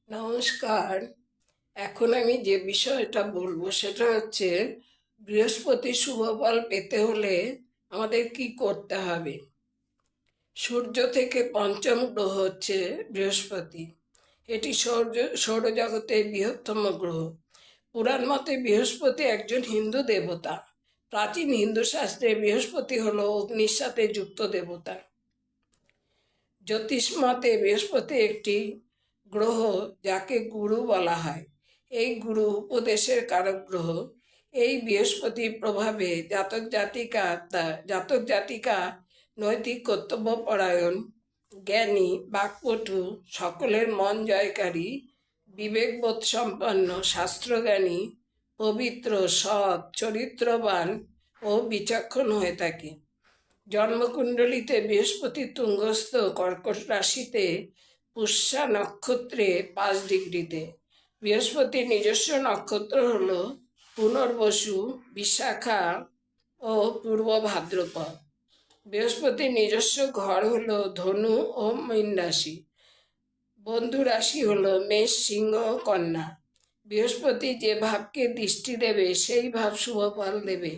নমস্কার। এখন আমি যে বিষয়টা বলবো সেটা হচ্ছে বৃহস্পতি শুভ ফল পেতে হলে আমাদের কি করতে হবে। সূর্য থেকে পঞ্চম গ্রহ হচ্ছে বৃহস্পতি। এটি সৌরজগতের বৃহত্তম গ্রহ। পুরাণ মতে বৃহস্পতি একজন হিন্দু দেবতা। প্রাচীন হিন্দু শাস্ত্রে বৃহস্পতি হলো অগ্নির সাথে যুক্ত দেবতা। জ্যোতিষ মতে বৃহস্পতি একটি গ্রহ যাকে গুরু বলা হয়। এই গুরু উপদেশের কারক গ্রহ। এই বৃহস্পতির প্রভাবে জাতক জাতিকা নৈতিক কর্তব্যপরায়ণ, জ্ঞানী, বাকপটু, সকলের মন জয়কারী, বিবেকবোধ সম্পন্ন, শাস্ত্রজ্ঞানী, পবিত্র, সৎ, চরিত্রবান ও বিচক্ষণ হয়ে থাকে। জন্মকুণ্ডলিতে বৃহস্পতি তুঙ্গস্থ কর্কট রাশিতে পুষ্যা নক্ষত্রে 5 ডিগ্রিতে। বৃহস্পতির নিজস্ব নক্ষত্র হল পুনর্বসু, বিশাখা ও পূর্ব ভাদ্রপদ। বৃহস্পতির নিজস্ব ঘর হল ধনু ও মীন রাশি। বন্ধু রাশি হল মেষ, সিংহ ও কন্যা। বৃহস্পতি যে ভাবকে দৃষ্টি দেবে সেই ভাব শুভ ফল দেবে।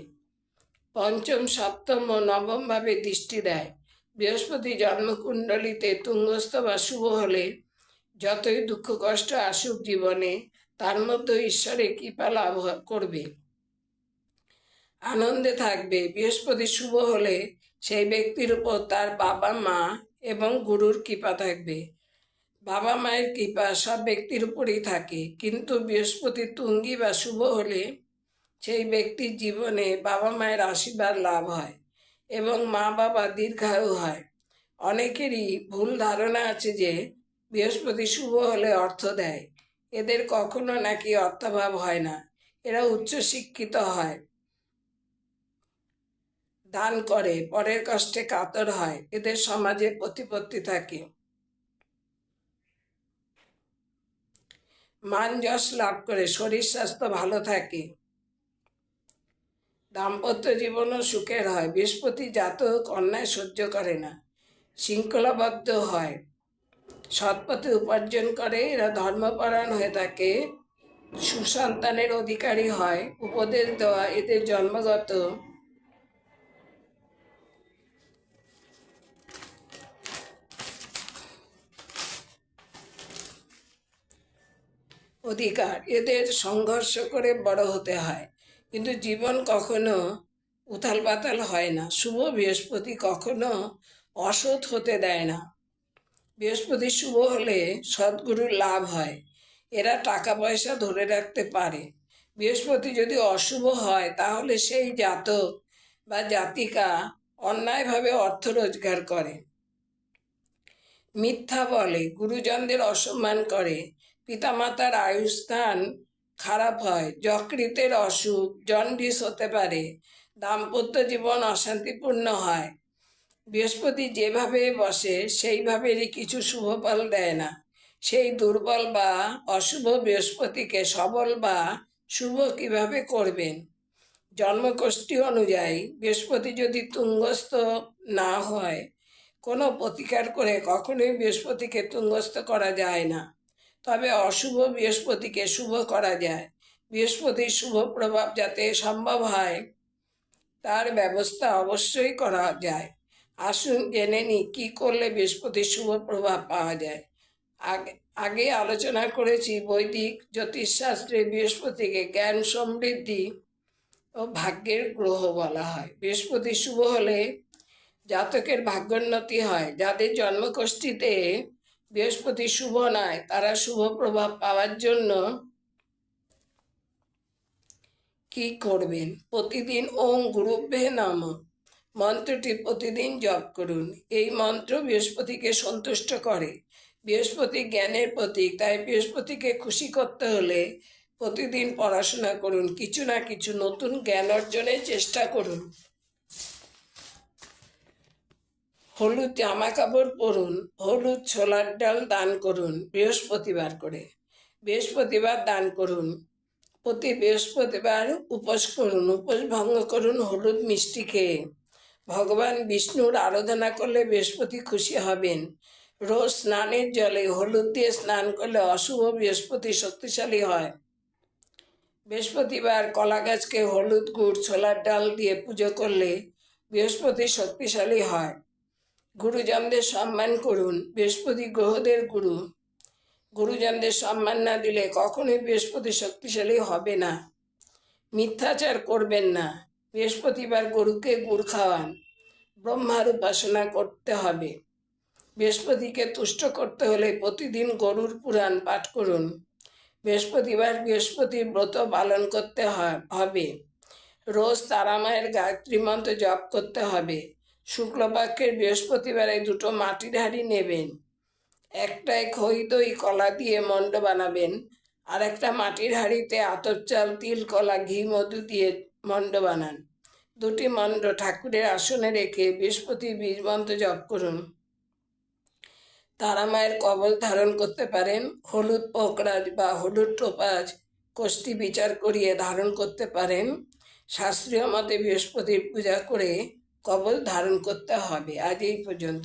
পঞ্চম, সপ্তম ও নবম ভাবে দৃষ্টি দেয়। বৃহস্পতি জন্মকুণ্ডলিতে তুঙ্গস্থ বা শুভ হলে যতই দুঃখ কষ্ট আসুক জীবনে, তার মধ্যে ঈশ্বরের কৃপা লাভ করবে, আনন্দে থাকবে। বৃহস্পতি শুভ হলে সেই ব্যক্তির উপর তার বাবা মা এবং গুরুর কৃপা থাকবে। বাবা মায়ের কৃপা সব ব্যক্তির উপরেই থাকে, কিন্তু বৃহস্পতি তুঙ্গি বা শুভ হলে সেই ব্যক্তির জীবনে বাবা মায়ের আশীর্বাদ লাভ হয় এবং মা বাবা দীর্ঘায়ু হয়। অনেকেরই ভুল ধারণা আছে যে বৃহস্পতি শুভ হলে অর্থ দেয়। এদের কখনো নাকি অর্থাভাব হয় না। এরা উচ্চশিক্ষিত হয়, দান করে, পরের কষ্টে কাতর হয়, এদের সমাজে প্রতিপত্তি থাকে, মান যশ লাভ করে, শরীর স্বাস্থ্য ভালো থাকে, দাম্পত্য জীবনও সুখের হয়। বৃহস্পতি জাতক অন্যায় সহ্য করে না, শৃঙ্খলাবদ্ধ হয়, সৎপথে উপার্জন করে, এরা ধর্মপরায়ণ হয়ে থাকে, সুসন্তানের অধিকারী হয়। উপদেশ দেওয়া এদের জন্মগত অধিকার। এদের সংঘর্ষ করে বড় হতে হয়, কিন্তু জীবন কখনো উথাল পাতাল হয় না। শুভ বৃহস্পতি কখনো অসৎ হতে দেয় না। বৃহস্পতি শুভ হলে সদ্গুরুর লাভ হয়, এরা টাকা পয়সা ধরে রাখতে পারে। বৃহস্পতি যদি অশুভ হয় তাহলে সেই জাতক বা জাতিকা অন্যায়ভাবে অর্থ রোজগার করে, মিথ্যা বলে, গুরুজনদের অসম্মান করে, পিতামাতার আয়ুস্থান খারাপ হয়, যকৃতের অসুখ, জন্ডিস হতে পারে, দাম্পত্য জীবন অশান্তিপূর্ণ হয়। বৃহস্পতি যেভাবে বসে সেইভাবেরই কিছু শুভ ফল দেয় না। সেই দুর্বল বা অশুভ বৃহস্পতিকে সবল বা শুভ কিভাবে করবেন? জন্মকোষ্ঠী অনুযায়ী বৃহস্পতি যদি তুঙ্গস্থ না হয়, কোনো প্রতিকার করে কখনোই বৃহস্পতিকে তুঙ্গস্থ করা যায় না। তবে অশুভ বৃহস্পতিকে শুভ করা যায়। বৃহস্পতির শুভ প্রভাব যাতে সম্ভব হয় তার ব্যবস্থা অবশ্যই করা যায়। আসুন জেনে নিই কী করলে বৃহস্পতির শুভ প্রভাব পাওয়া যায়। আগে আলোচনা করেছি বৈদিক জ্যোতিষশাস্ত্রে বৃহস্পতিকে জ্ঞান, সমৃদ্ধি ও ভাগ্যের গ্রহ বলা হয়। বৃহস্পতি শুভ হলে জাতকের ভাগ্যোন্নতি হয়। যাদের জন্মকোষ্ঠীতে বৃহস্পতি শুভ নয় তারা শুভ প্রভাব পাওয়ার জন্য কি করবেন? প্রতিদিন ওং গুরুভ্যে নমঃ মন্ত্রটি প্রতিদিন জপ করুন। এই মন্ত্র বৃহস্পতিকে সন্তুষ্ট করে। বৃহস্পতি জ্ঞানের প্রতীক, তাই বৃহস্পতিকে খুশি করতে হলে প্রতিদিন পড়াশোনা করুন, কিছু না কিছু নতুন জ্ঞান অর্জনের চেষ্টা করুন। হলুদ জামা কাপড় পরুন, হলুদ ছোলার ডাল দান করুন বৃহস্পতিবার করে। বৃহস্পতিবার দান করুন। প্রতি বৃহস্পতিবার উপোস করুন, উপোস ভঙ্গ করুন হলুদ মিষ্টি খেয়ে। ভগবান বিষ্ণুর আরাধনা করলে বৃহস্পতি খুশি হবেন। রোজ স্নানের জলে হলুদ দিয়ে স্নান করলে অশুভ বৃহস্পতি শক্তিশালী হয়। বৃহস্পতিবার কলা গাছকে হলুদ গুড় ছোলার ডাল দিয়ে পুজো করলে বৃহস্পতি শক্তিশালী হয়। গুরুজনদের সম্মান করুন। বৃহস্পতি গ্রহদের গুরু। গুরুজনদের সম্মান না দিলে কখনোই বৃহস্পতি শক্তিশালী হবে না। মিথ্যাচার করবেন না। বৃহস্পতিবার গরুকে গুড় খাওয়ান। ব্রহ্মার উপাসনা করতে হবে। বৃহস্পতিকে তুষ্ট করতে হলে প্রতিদিন গরুর পুরাণ পাঠ করুন। বৃহস্পতিবার বৃহস্পতির ব্রত পালন করতে হবে। রোজ তারামায়ের গায়ত্রী মন্ত্র জপ করতে হবে। শুক্লপক্ষের বৃহস্পতিবারে 2টো মাটির হাঁড়ি নেবেন। একটায় খই দই কলা দিয়ে মণ্ড বানাবেন, আর একটা মাটির হাঁড়িতে আতপ চাল তিল কলা ঘি মধু দিয়ে মণ্ড বানান। 2টি মণ্ড ঠাকুরের আসনে রেখে বৃহস্পতির বীজ মন্ত্র জপ করুন। তারামায়ের কবল ধারণ করতে পারেন। হলুদ পোকরাজ বা হলুদ টোপাজ কোষ্ঠী বিচার করিয়ে ধারণ করতে পারেন। শাস্ত্রীয় মতে বৃহস্পতির পূজা করে কবল ধারণ করতে হবে। আজ এই পর্যন্ত।